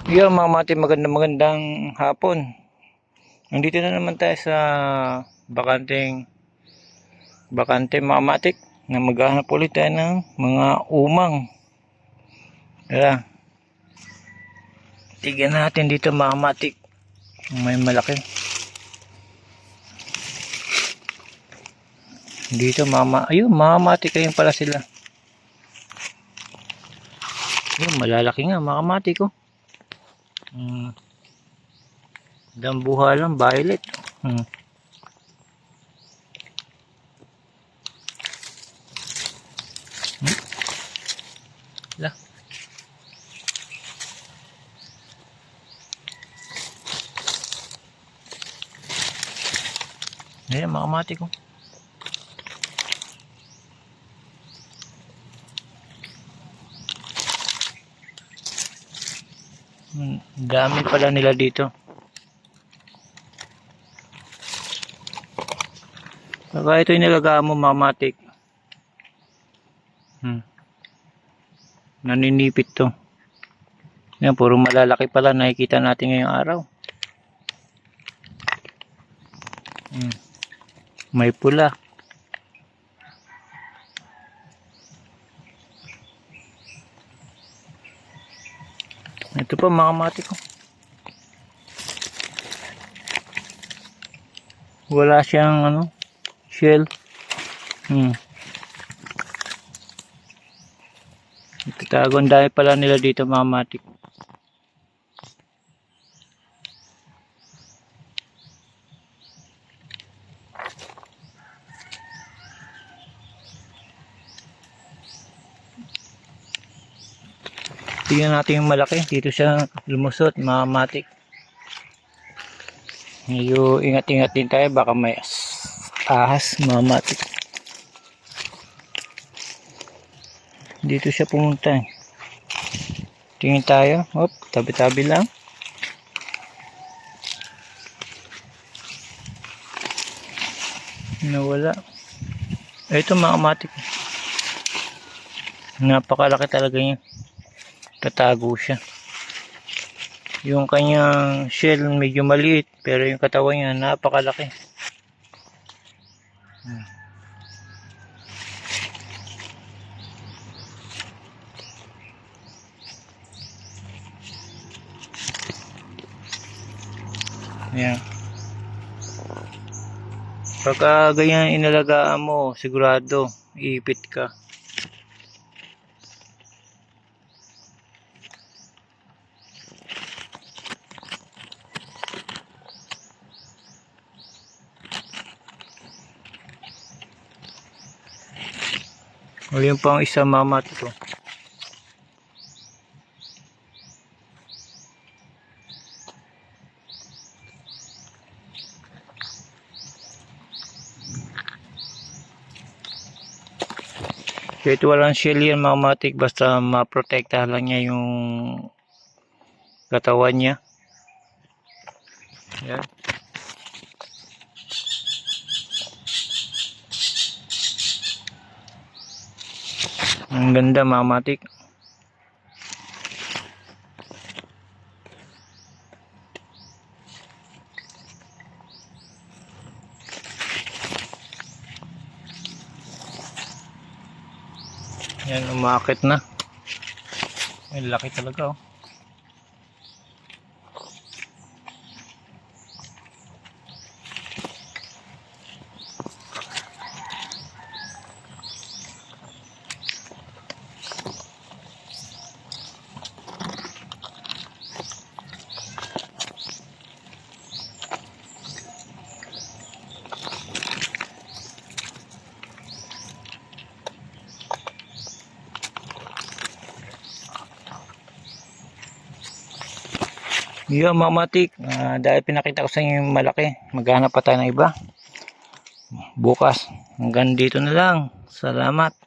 Yo mga mati, magandang hapon. Nandito na naman tayo sa bakante mga matik na maghahanap ulit tayo ng mga umang. Tara, tignan natin dito mga matik. May malaki. Dito ayun mga matik, ayun pala sila. Ayun, malalaki nga mga matik ko. Dambuha lang, violet. Lah. Ayan, makamati ko. Dami pala nila dito. Baka ito yung nilagaan mo mamatik. Naninipit to. Yan, puro malalaki pala nakikita natin ngayong araw. May pula. Ito pa mga mati ko. Wala siyang shell. Tatago, ang dami pala nila dito mga mati. Tingnan natin yung malaki. Dito siya lumusot mga matik. Medyo ingat-ingat din tayo, baka may ahas mga matik. Dito siya pumunta. Tingin tayo. Hop, tabi-tabi lang. Nawala. Ito mga matik. Napakalaki talaga niya. Tatago siya. Yung kanyang shell medyo maliit, pero yung katawan niya napakalaki. Ayan. Pagka ganyan inalagaan mo, sigurado iipit ka. O yun pa ang isa mama to. Kahit walang shell yan mga matik, basta maprotektahan lang niya yung katawan niya. Yan. Ang ganda mga matik. Yan, umakit na. Ay, laki talaga oh. Yun mga matik, dahil pinakita ko sa inyo yung malaki, maghanap pa tayo ng iba bukas. Hanggang dito na lang, salamat.